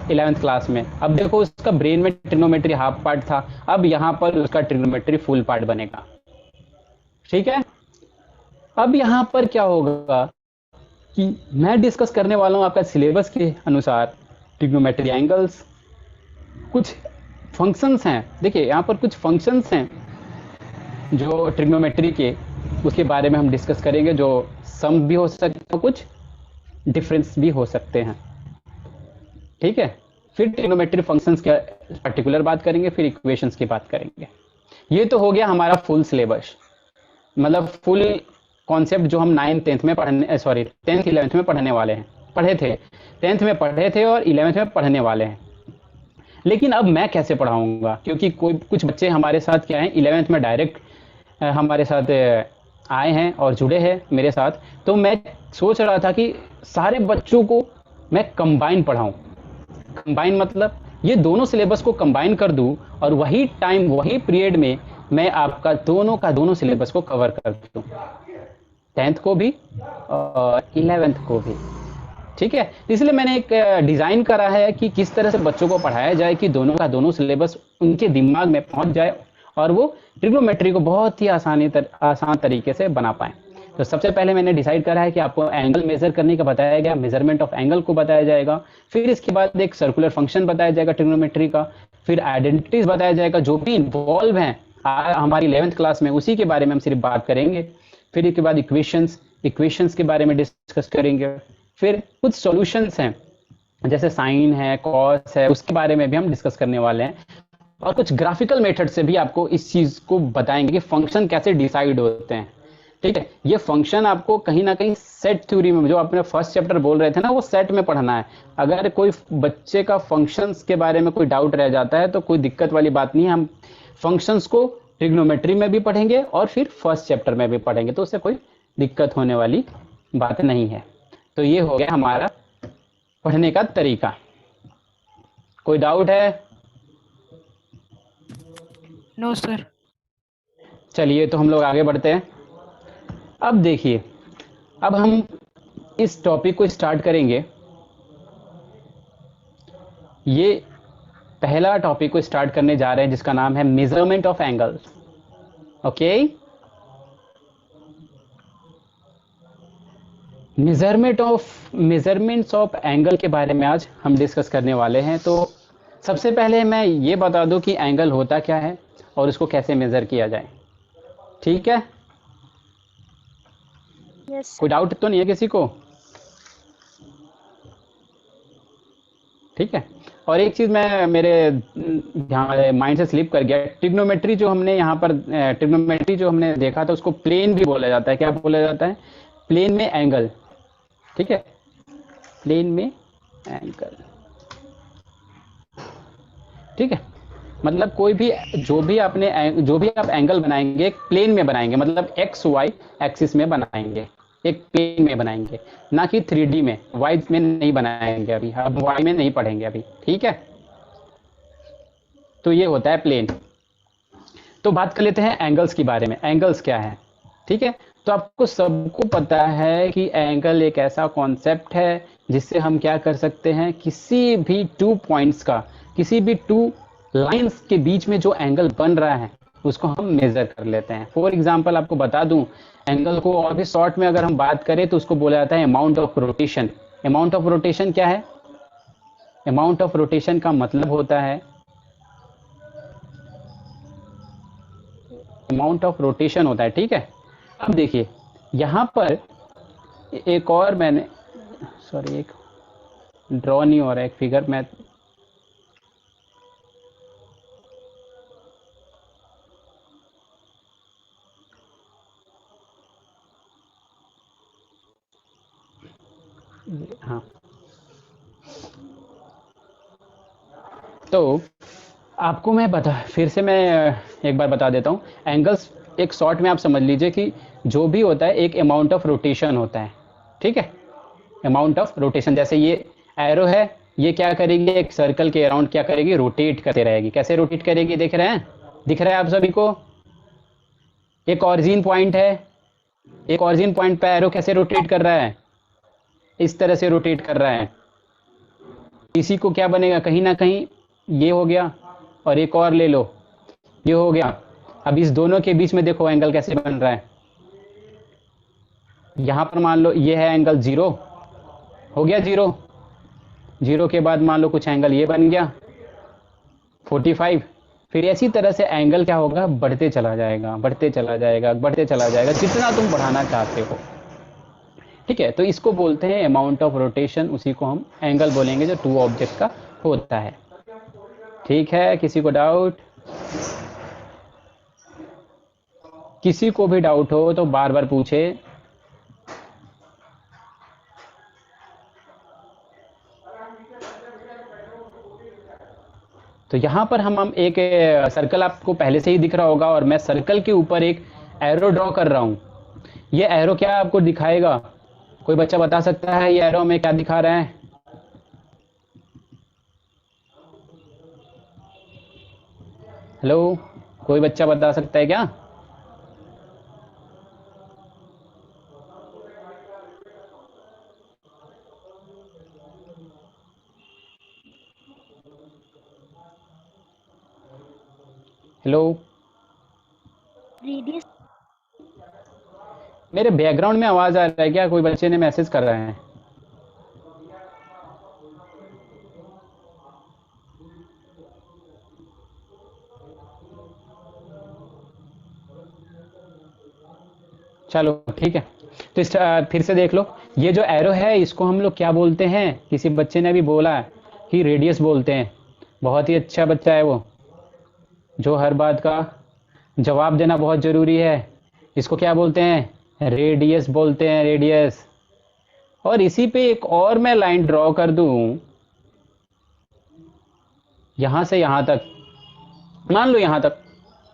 11th class में। अब देखो उसका ब्रेन में ट्रिग्नोमेट्री हाफ पार्ट था, अब यहाँ पर उसका ट्रिग्नोमेट्री फुल पार्ट बनेगा। ठीक है, अब यहाँ पर क्या होगा कि मैं डिस्कस करने वाला हूँ आपका सिलेबस के अनुसार ट्रिग्नोमेट्री एंगल्स, कुछ फंक्शंस हैं। देखिए यहाँ पर कुछ फंक्शंस हैं जो ट्रिग्नोमेट्री के, उसके बारे में हम डिस्कस करेंगे, जो सम भी हो सकते हैं, कुछ डिफरेंस भी हो सकते हैं। ठीक है, फिर ट्रिग्नोमेट्री फंक्शंस के पर्टिकुलर बात करेंगे, फिर इक्वेशंस की बात करेंगे। ये तो हो गया हमारा फुल सिलेबस, मतलब फुल कॉन्सेप्ट जो हम 9th 10th में पढ़ने, सॉरी 10th 11th में पढ़ने वाले हैं, पढ़े थे 10th में पढ़े थे और 11th में पढ़ने वाले हैं। लेकिन अब मैं कैसे पढ़ाऊंगा, क्योंकि कोई कुछ बच्चे हमारे साथ क्या है 11th में डायरेक्ट हमारे साथ आए हैं और जुड़े हैं मेरे साथ। तो मैं सोच रहा था कि सारे बच्चों को मैं कंबाइन पढ़ाऊं। कंबाइन मतलब ये दोनों सिलेबस को कंबाइन कर दूं और वही टाइम वही पीरियड में मैं आपका दोनों का दोनों सिलेबस को कवर कर दूं, 10th को भी और 11th को भी। ठीक है, इसलिए मैंने एक डिज़ाइन करा है कि किस तरह से बच्चों को पढ़ाया जाए कि दोनों का दोनों सिलेबस उनके दिमाग में पहुंच जाए और वो ट्रिग्नोमेट्री को बहुत ही आसान तरीके से बना पाएँ। तो सबसे पहले मैंने डिसाइड करा है कि आपको एंगल मेजर करने का बताया गया, मेजरमेंट ऑफ एंगल को बताया जाएगा। फिर इसके बाद एक सर्कुलर फंक्शन बताया जाएगा ट्रिग्नोमेट्री का, फिर आइडेंटिटीज बताया जाएगा जो भी इन्वॉल्व हैं हमारी 11th क्लास में, उसी के बारे में हम सिर्फ बात करेंगे। फिर इसके बाद इक्वेशंस के बारे में डिस्कस करेंगे। फिर कुछ सॉल्यूशंस हैं जैसे साइन है, कॉस है, उसके बारे में भी हम डिस्कस करने वाले हैं। और कुछ ग्राफिकल मेथड से भी आपको इस चीज़ को बताएंगे कि फंक्शन कैसे डिसाइड होते हैं। ठीक है, ये फंक्शन आपको कहीं ना कहीं सेट थ्योरी में, जो आपने फर्स्ट चैप्टर बोल रहे थे ना, वो सेट में पढ़ना है। अगर कोई बच्चे का फंक्शंस के बारे में कोई डाउट रह जाता है तो कोई दिक्कत वाली बात नहीं है, हम फंक्शंस को ट्रिग्नोमेट्री में भी पढ़ेंगे और फिर फर्स्ट चैप्टर में भी पढ़ेंगे, तो उससे कोई दिक्कत होने वाली बात नहीं है। तो ये हो गया हमारा पढ़ने का तरीका। कोई डाउट है? No sir. चलिए तो हम लोग आगे बढ़ते हैं। अब देखिए, अब हम इस टॉपिक को स्टार्ट करेंगे। ये पहला टॉपिक को स्टार्ट करने जा रहे हैं जिसका नाम है measurement of angles. Okay, measurements of angle के बारे में आज हम डिस्कस करने वाले हैं। तो सबसे पहले मैं ये बता दूं कि एंगल होता क्या है और इसको कैसे मेजर किया जाए। ठीक है, यस कोई डाउट तो नहीं है किसी को? ठीक है, और एक चीज़ मैं मेरे ध्यान माइंड से स्लिप कर गया, ट्रिग्नोमेट्री जो हमने यहाँ पर ट्रिग्नोमेट्री जो हमने देखा था उसको प्लेन भी बोला जाता है। क्या बोला जाता है? प्लेन में एंगल। ठीक है, प्लेन में एंगल। ठीक है, मतलब कोई भी जो भी आप एंगल बनाएंगे एक प्लेन में बनाएंगे, मतलब एक्स वाई एक्सिस में बनाएंगे, एक प्लेन में बनाएंगे, ना कि 3D में। वाई में नहीं बनाएंगे अभी, हम वाई में नहीं पढ़ेंगे अभी। ठीक है, तो ये होता है प्लेन। तो बात कर लेते हैं एंगल्स के बारे में। एंगल्स क्या है? ठीक है, तो आपको सबको पता है कि एंगल एक ऐसा कॉन्सेप्ट है जिससे हम क्या कर सकते हैं, किसी भी 2 पॉइंट्स का, किसी भी 2 लाइंस के बीच में जो एंगल बन रहा है उसको हम मेजर कर लेते हैं। फॉर एग्जांपल आपको बता दूं, एंगल को और भी शॉर्ट में अगर हम बात करें तो उसको बोला जाता है amount of rotation. Amount of rotation क्या है? अमाउंट ऑफ रोटेशन का मतलब होता है, अमाउंट ऑफ रोटेशन होता है। ठीक है, अब देखिए यहाँ पर एक और मैंने, सॉरी एक ड्रॉ नहीं हो रहा है, एक फिगर मैं, हाँ, तो आपको मैं फिर से मैं एक बार बता देता हूँ। एंगल्स एक शॉर्ट में आप समझ लीजिए कि जो भी होता है एक अमाउंट ऑफ रोटेशन होता है। ठीक है, अमाउंट ऑफ रोटेशन, जैसे ये एरो है, ये क्या करेगी, एक सर्कल के अराउंड क्या करेगी, रोटेट करते रहेगी। कैसे रोटेट करेगी, देख रहे हैं? दिख रहा है आप सभी को? एक ऑरिजिन पॉइंट है, एक ऑरिजिन पॉइंट पे एरो कैसे रोटेट कर रहा है, इस तरह से रोटेट कर रहा है। इसी को क्या बनेगा, कहीं ना कहीं ये हो गया, और एक और ले लो, ये हो गया। अब इस दोनों के बीच में देखो एंगल कैसे बन रहा है। यहां पर मान लो ये है एंगल 0, हो गया 0। 0 के बाद मान लो कुछ एंगल ये बन गया 45। फिर इसी तरह से एंगल क्या होगा, बढ़ते चला जाएगा, बढ़ते चला जाएगा, बढ़ते चला जाएगा, जितना तुम बढ़ाना चाहते हो। ठीक है, तो इसको बोलते हैं अमाउंट ऑफ रोटेशन, उसी को हम एंगल बोलेंगे जो टू ऑब्जेक्ट का होता है। ठीक है, किसी को डाउट? किसी को भी डाउट हो तो बार बार पूछे। तो यहाँ पर हम एक सर्कल आपको पहले से ही दिख रहा होगा, और मैं सर्कल के ऊपर एक एरो ड्रॉ कर रहा हूँ। ये एरो क्या आपको दिखाएगा, कोई बच्चा बता सकता है ये एरो में क्या दिखा रहा है? हेलो, कोई बच्चा बता सकता है क्या? Hello, radius. मेरे बैकग्राउंड में आवाज आ रहा है क्या? कोई बच्चे ने मैसेज कर रहे हैं। चलो ठीक है, तो फिर से देख लो। ये जो एरो है इसको हम लोग क्या बोलते हैं? किसी बच्चे ने अभी बोला है कि रेडियस बोलते हैं। बहुत ही अच्छा बच्चा है वो, जो हर बात का जवाब देना बहुत ज़रूरी है। इसको क्या बोलते हैं? रेडियस बोलते हैं, रेडियस। और इसी पे एक और मैं लाइन ड्रॉ कर दूं, यहां से यहां तक, मान लो यहां तक।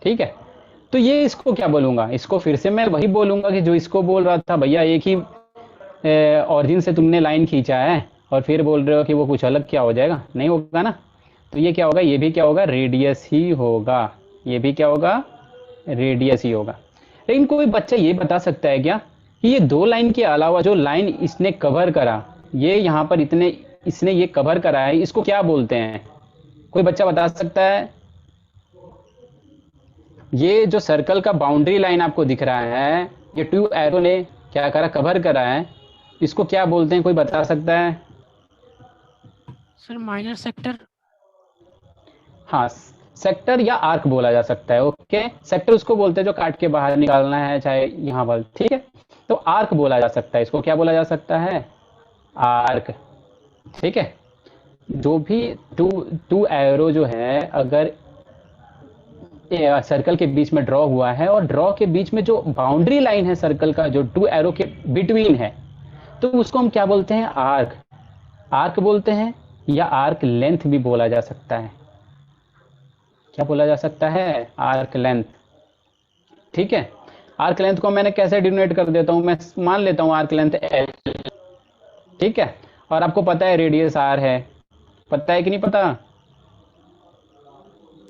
ठीक है, तो ये इसको क्या बोलूंगा? इसको फिर से मैं वही बोलूंगा कि जो इसको बोल रहा था, भैया एक ही ऑरिजिन से तुमने लाइन खींचा है और फिर बोल रहे हो कि वो कुछ अलग क्या हो जाएगा, नहीं होगा ना। तो ये क्या होगा, ये भी क्या होगा, रेडियस ही होगा। ये भी क्या होगा, रेडियस ही होगा। लेकिन कोई बच्चा ये बता सकता है क्या कि ये दो लाइन के अलावा जो लाइन इसने कवर करा, ये यहाँ पर इतने इसने ये कवर करा है, इसको क्या बोलते हैं? कोई बच्चा बता सकता है? ये जो सर्कल का बाउंड्री लाइन आपको दिख रहा है, ये टू एरो ने क्या करा, कवर करा है, इसको क्या बोलते हैं? कोई बता सकता है? Sir minor sector. हाँ, सेक्टर या आर्क बोला जा सकता है। ओके, सेक्टर उसको बोलते हैं जो काट के बाहर निकालना है, चाहे यहाँ पर। ठीक है, तो आर्क बोला जा सकता है, इसको क्या बोला जा सकता है? आर्क। ठीक है, जो भी टू टू एरो जो है, अगर सर्कल के बीच में ड्रॉ हुआ है और ड्रॉ के बीच में जो बाउंड्री लाइन है सर्कल का, जो टू एरो के बिटवीन है, तो उसको हम क्या बोलते हैं? आर्क। आर्क बोलते हैं, या आर्क लेंथ भी बोला जा सकता है। क्या बोला जा सकता है? Arc length. ठीक है, आर्क लेंथ को मैंने कैसे डिनोट कर देता हूं, मैं मान लेता हूं आर्क लेंथ एल। ठीक है, और आपको पता है रेडियस आर है, पता है कि नहीं पता?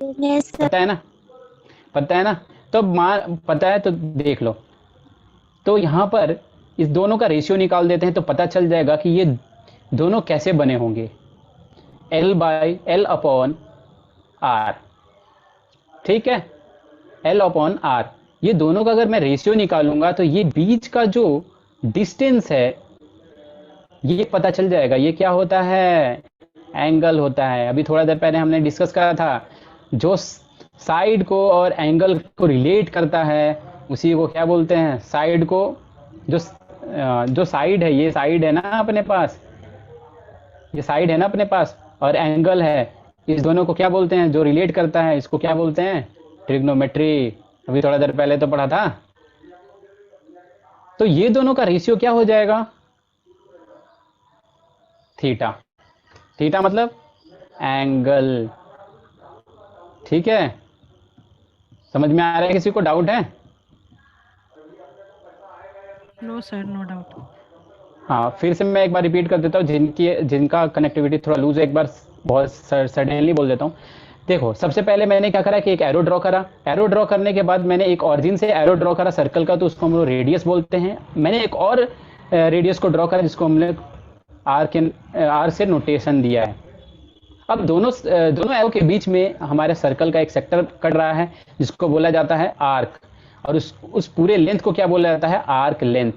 पता है ना, पता है ना। तो पता है तो देख लो। तो यहां पर इस दोनों का रेशियो निकाल देते हैं तो पता चल जाएगा कि ये दोनों कैसे बने होंगे। L upon R. ठीक है, L अपॉन आर, ये दोनों का अगर मैं रेशियो निकालूंगा तो ये बीच का जो डिस्टेंस है ये पता चल जाएगा। ये क्या होता है? एंगल होता है। अभी थोड़ा देर पहले हमने डिस्कस करा था, जो साइड को और एंगल को रिलेट करता है उसी को क्या बोलते हैं? साइड को। जो साइड है, ये साइड है ना अपने पास, ये साइड है ना अपने पास, और एंगल है, इस दोनों को क्या बोलते हैं? जो रिलेट करता है इसको क्या बोलते हैं? ट्रिग्नोमेट्री। अभी थोड़ा देर पहले तो पढ़ा था। तो ये दोनों का रेशियो क्या हो जाएगा? थीटा। थीटा मतलब एंगल। ठीक है, समझ में आ रहा है? किसी को डाउट है? No sir, no doubt. हाँ, फिर से मैं एक बार रिपीट कर देता हूँ, जिनका कनेक्टिविटी थोड़ा लूज है, एक बार बहुत सडनली बोल देता हूँ। देखो, सबसे पहले मैंने क्या करा कि एक एरो ड्रॉ करा। एरो ड्रॉ करने के बाद मैंने एक ऑरिजिन से एरो ड्रॉ करा सर्कल का, तो उसको हम लोग रेडियस बोलते हैं। मैंने एक और रेडियस को ड्रॉ करा जिसको हमने आर से नोटेशन दिया है। अब दोनों एरो के बीच में हमारे सर्कल का एक सेक्टर कट रहा है जिसको बोला जाता है आर्क, और उस पूरे लेंथ को क्या बोला जाता है, आर्क लेंथ।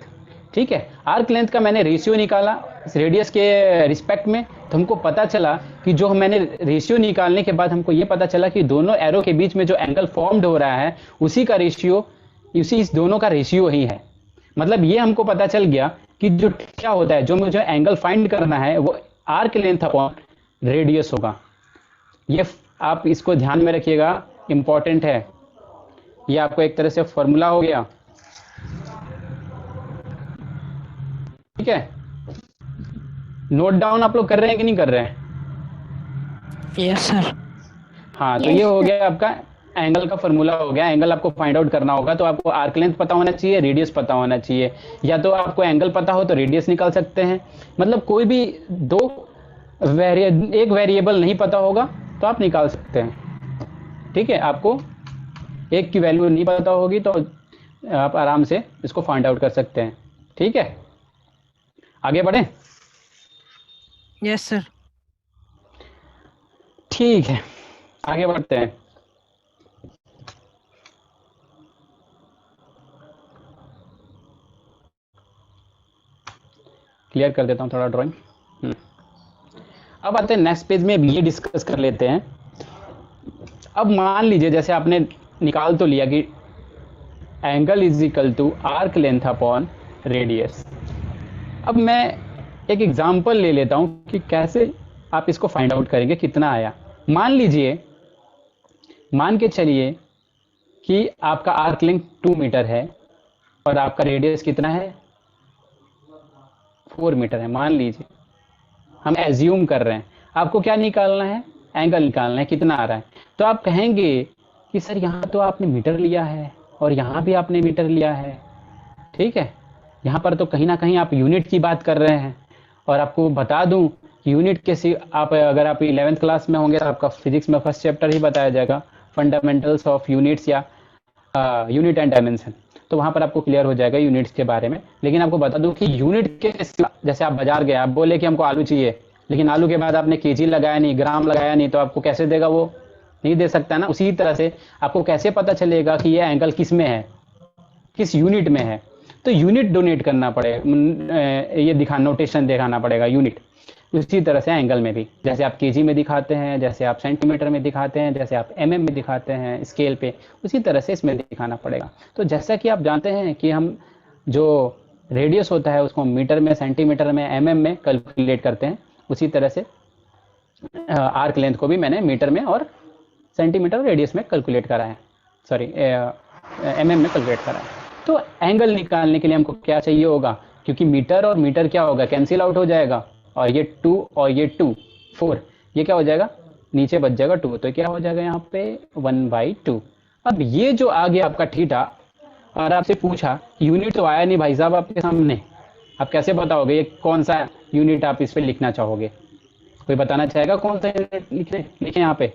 ठीक है, आर्क लेंथ का मैंने रेशियो निकाला रेडियस के रिस्पेक्ट में, तो हमको पता चला कि जो मैंने रेशियो निकालने के बाद हमको ये पता चला कि दोनों एरो के बीच में जो एंगल फॉर्म्ड हो रहा है उसी का रेशियो, इस दोनों का रेशियो ही है। मतलब ये हमको पता चल गया कि जो क्या होता है, जो मुझे एंगल फाइंड करना है वो आर्क लेंथ अपॉन रेडियस होगा। ये आप इसको ध्यान में रखिएगा, इंपॉर्टेंट है। ये आपको एक तरह से फॉर्मूला हो गया। ठीक है, नोट डाउन आप लोग कर रहे हैं कि नहीं कर रहे हैं? Yes sir. हाँ, तो ये हो गया आपका एंगल का फॉर्मूला हो गया। एंगल आपको फाइंड आउट करना होगा तो आपको आर्क लेंथ पता होना चाहिए, रेडियस पता होना चाहिए, या तो आपको एंगल पता हो तो रेडियस निकाल सकते हैं। मतलब कोई भी एक वेरिएबल नहीं पता होगा तो आप निकाल सकते हैं। ठीक है, आपको एक की वैल्यू नहीं पता होगी तो आप आराम से इसको फाइंड आउट कर सकते हैं। ठीक है, आगे बढ़ें? Yes sir. ठीक है, आगे बढ़ते हैं। क्लियर कर देता हूँ थोड़ा ड्राइंग। अब आते हैं नेक्स्ट पेज में, ये डिस्कस कर लेते हैं। अब मान लीजिए जैसे आपने निकाल तो लिया कि angle is equal to arc length upon radius. अब मैं एक एग्जांपल ले लेता हूं कि कैसे आप इसको फाइंड आउट करेंगे कितना आया। मान के चलिए कि आपका आर्क लेंथ 2 मीटर है और आपका रेडियस कितना है, 4 मीटर है। मान लीजिए, हम एज्यूम कर रहे हैं। आपको क्या निकालना है, एंगल निकालना है, कितना आ रहा है। तो आप कहेंगे कि सर यहाँ तो आपने मीटर लिया है और यहाँ भी आपने मीटर लिया है। ठीक है, यहाँ पर तो कहीं ना कहीं आप यूनिट की बात कर रहे हैं। और आपको बता दूं कि यूनिट के अगर आप 11th क्लास में होंगे तो आपका फिजिक्स में फर्स्ट चैप्टर ही बताया जाएगा, फंडामेंटल्स ऑफ यूनिट्स या यूनिट एंड डायमेंशन। तो वहाँ पर आपको क्लियर हो जाएगा यूनिट्स के बारे में। लेकिन आपको बता दूं कि यूनिट के जैसे आप बाजार गए, आप बोले कि हमको आलू चाहिए, लेकिन आलू के बाद आपने केजी लगाया नहीं, ग्राम लगाया नहीं, तो आपको कैसे देगा, वो नहीं दे सकता ना। उसी तरह से आपको कैसे पता चलेगा कि ये एंगल किस में है, किस यूनिट में है। तो यूनिट डोनेट करना पड़ेगा, ये नोटेशन दिखाना पड़ेगा यूनिट। उसी तरह से एंगल में भी, जैसे आप केजी में दिखाते हैं, जैसे आप सेंटीमीटर में दिखाते हैं, जैसे आप एमएम में दिखाते हैं स्केल पे, उसी तरह से इसमें दिखाना पड़ेगा। तो जैसा कि आप जानते हैं कि हम जो रेडियस होता है उसको मीटर में, सेंटीमीटर में, एमएम में कैलकुलेट करते हैं, उसी तरह से आर्क लेंथ को भी मैंने मीटर में और सेंटीमीटर रेडियस में कैलकुलेट करा है, सॉरी एमएम में कैलकुलेट करा है। तो एंगल निकालने के लिए हमको क्या चाहिए होगा, क्योंकि मीटर और मीटर क्या होगा, कैंसिल आउट हो जाएगा, और ये 2 और ये 2 4, ये क्या हो जाएगा, नीचे बच जाएगा 2, तो क्या हो जाएगा यहाँ पे 1/2। अब ये जो आ गया आपका थीटा, और आपसे पूछा यूनिट तो आया नहीं भाई साहब आपके सामने, आप कैसे बताओगे ये कौन सा यूनिट आप इस पे लिखना चाहोगे? कोई बताना चाहेगा कौन सा यूनिट लिखे यहाँ पे?